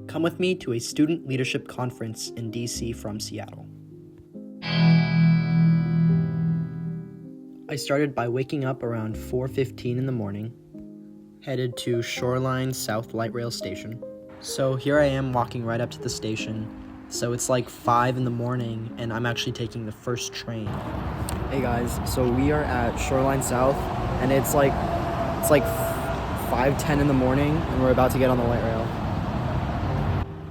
Come with me to a student leadership conference in DC from Seattle. I started by waking up around 4:15 in the morning, headed to Shoreline South Light Rail Station. So here I am walking right up to the station. So it's like 5 in the morning and I'm actually taking the first train. Hey guys, so we are at Shoreline South and it's like 5:10 in the morning and we're about to get on the light rail.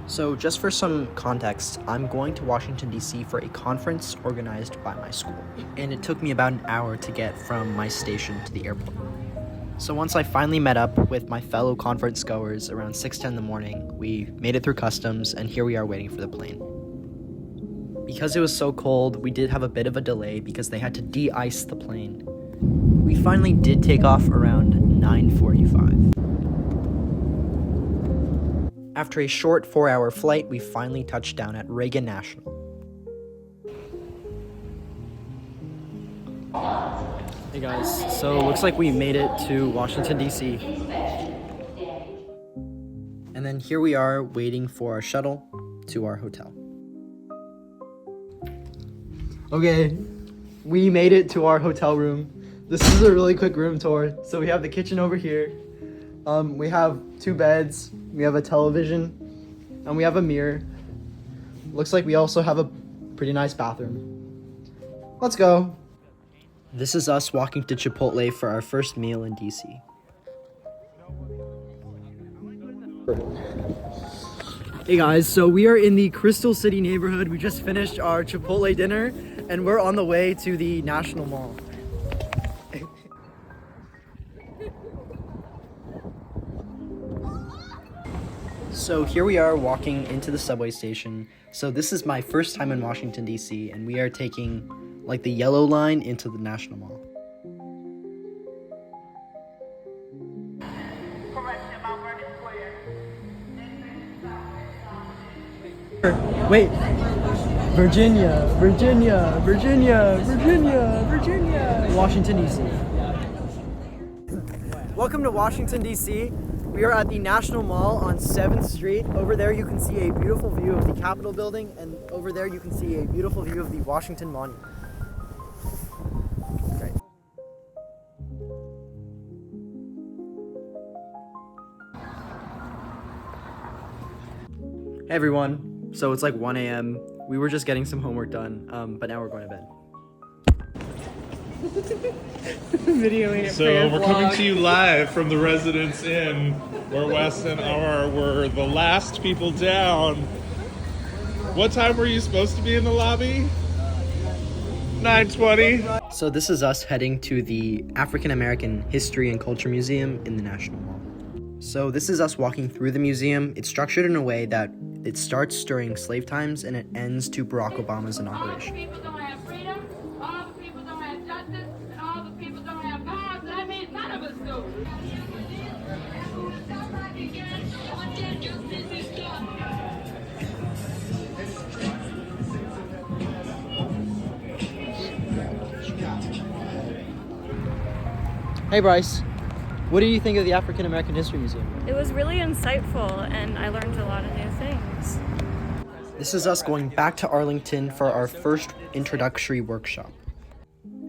So just for some context, I'm going to Washington, D.C. for a conference organized by my school. And it took me about an hour to get from my station to the airport. So once I finally met up with my fellow conference goers around 6:10 in the morning, we made it through customs and here we are waiting for the plane. Because it was so cold, we did have a bit of a delay because they had to de-ice the plane. We finally did take off around 9:45. After a short 4-hour flight, we finally touched down at Reagan National. Hey guys, so looks like we made it to Washington, D.C. And then here we are waiting for our shuttle to our hotel. Okay, we made it to our hotel room. This is a really quick room tour. So we have the kitchen over here. We have 2 beds, we have a television, and we have a mirror. Looks like we also have a pretty nice bathroom. Let's go. This is us walking to Chipotle for our first meal in DC. Hey guys, so we are in the Crystal City neighborhood. We just finished our Chipotle dinner and we're on the way to the National Mall. So here we are walking into the subway station. So this is my first time in Washington, D.C. and we are taking like the yellow line into the National Mall. Wait, Virginia, Washington, D.C. Welcome to Washington, D.C. We are at the National Mall on 7th Street. Over there you can see a beautiful view of the Capitol building, and over there you can see a beautiful view of the Washington Monument. Great. Hey everyone, so it's like 1 a.m. We were just getting some homework done, but now we're going to bed. Videoing it. So we're coming to you live from the Residence Inn, where Wes and R were the last people down. What time were you supposed to be in the lobby? 9:20. So this is us heading to the African American History and Culture Museum in the National Mall. So this is us walking through the museum. It's structured in a way that it starts during slave times and it ends to Barack Obama's inauguration. Hey Bryce, what do you think of the African American History Museum? It was really insightful and I learned a lot of new things. This is us going back to Arlington for our first introductory workshop.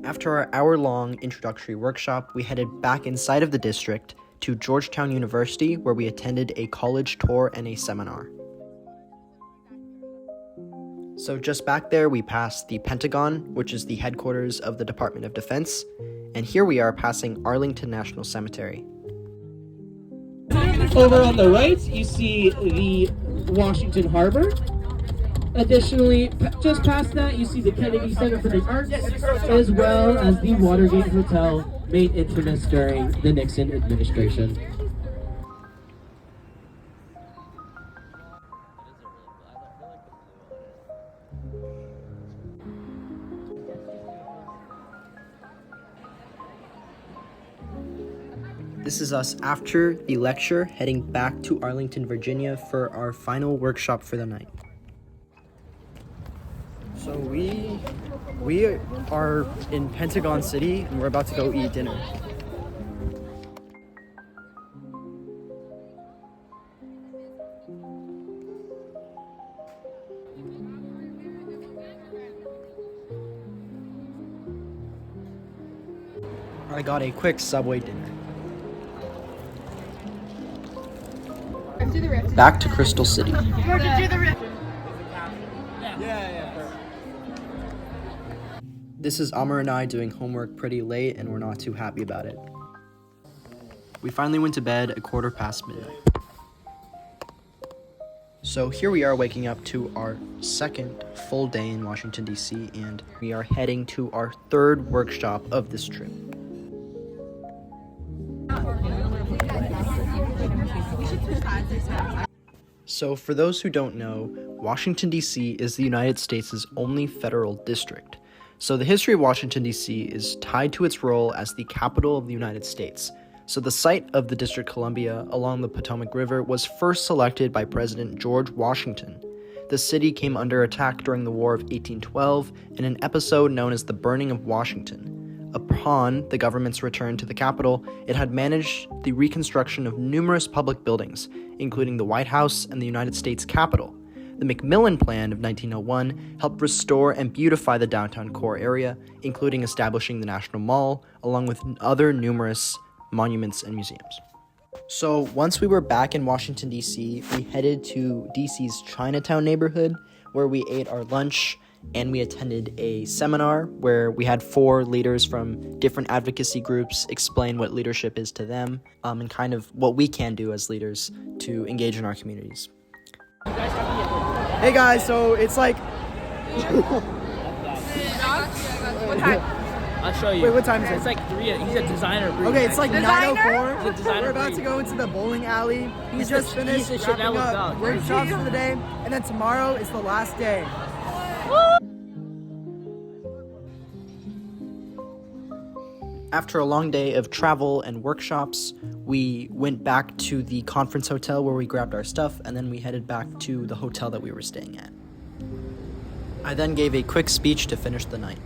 After our hour-long introductory workshop, we headed back inside of the district to Georgetown University, where we attended a college tour and a seminar. So just back there, we passed the Pentagon, which is the headquarters of the Department of Defense, and here we are passing Arlington National Cemetery. Over on the right, you see the Washington Harbor. Additionally, just past that, you see the Kennedy Center for the Arts, as well as the Watergate Hotel, made infamous during the Nixon administration. This is us after the lecture heading back to Arlington, Virginia for our final workshop for the night. So we are in Pentagon City and we're about to go eat dinner. I got a quick Subway dinner. Back to Crystal City. This is Amr and I doing homework pretty late, and we're not too happy about it. We finally went to bed at midnight. So here we are waking up to our second full day in Washington, D.C., and we are heading to our third workshop of this trip. So for those who don't know, Washington, D.C. is the United States' only federal district. So the history of Washington, D.C. is tied to its role as the capital of the United States. So the site of the District of Columbia along the Potomac River was first selected by President George Washington. The city came under attack during the War of 1812 in an episode known as the Burning of Washington. Upon the government's return to the capital, it had managed the reconstruction of numerous public buildings, including the White House and the United States Capitol. The McMillan Plan of 1901 helped restore and beautify the downtown core area, including establishing the National Mall, along with other numerous monuments and museums. So once we were back in Washington, D.C., we headed to D.C.'s Chinatown neighborhood, where we ate our lunch and we attended a seminar where we had 4 leaders from different advocacy groups explain what leadership is to them, and kind of what we can do as leaders to engage in our communities. Hey guys, so it's like... What time? I'll show you. Wait, what time is it? It's like 3. He's a designer breed. Okay, it's like Designer? 9:04. He's a designer We're about breed. to go into the bowling alley. We He's just the- finished he's the shit that wrapping was up done. workshops for the day, and then tomorrow is the last day. After a long day of travel and workshops, we went back to the conference hotel where we grabbed our stuff, and then we headed back to the hotel that we were staying at. I then gave a quick speech to finish the night.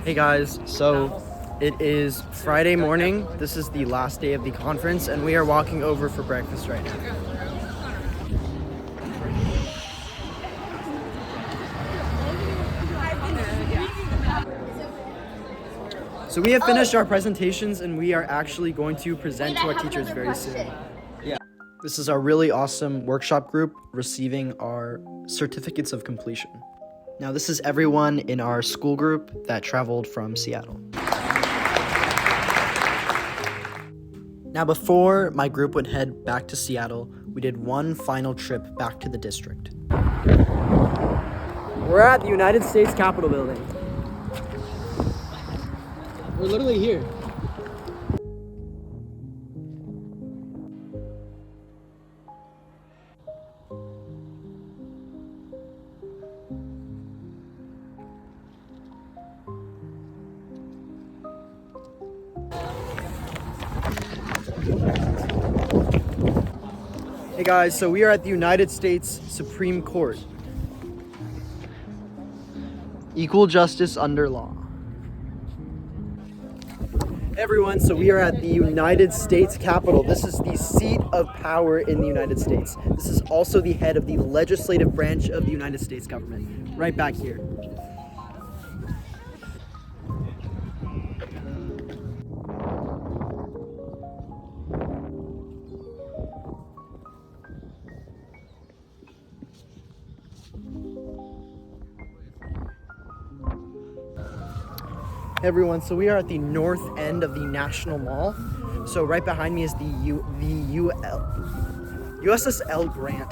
Hey guys, so it is Friday morning. This is the last day of the conference, and we are walking over for breakfast right now. So we have finished our presentations, and we are actually going to present to our teachers very soon. Yeah. This is our really awesome workshop group receiving our certificates of completion. Now, this is everyone in our school group that traveled from Seattle. Now, before my group would head back to Seattle, we did one final trip back to the district. We're at the United States Capitol building. We're literally here. Hey guys, so we are at the United States Supreme Court. Equal justice under law. Hey everyone, so we are at the United States Capitol. This is the seat of power in the United States. This is also the head of the legislative branch of the United States government, right back here. Everyone, so we are at the north end of the National Mall. So right behind me is the USS L. Grant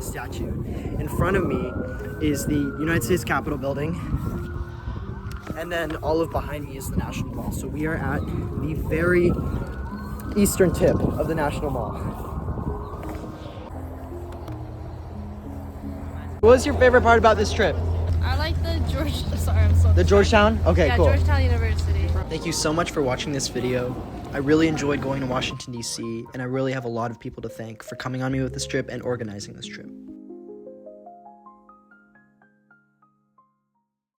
statue. In front of me is the United States Capitol building. And then all of behind me is the National Mall. So we are at the very eastern tip of the National Mall. What was your favorite part about this trip? I like the I'm so The Georgetown? Okay, yeah, cool. Georgetown University. Thank you so much for watching this video. I really enjoyed going to Washington, D.C., and I really have a lot of people to thank for coming on me with this trip and organizing this trip.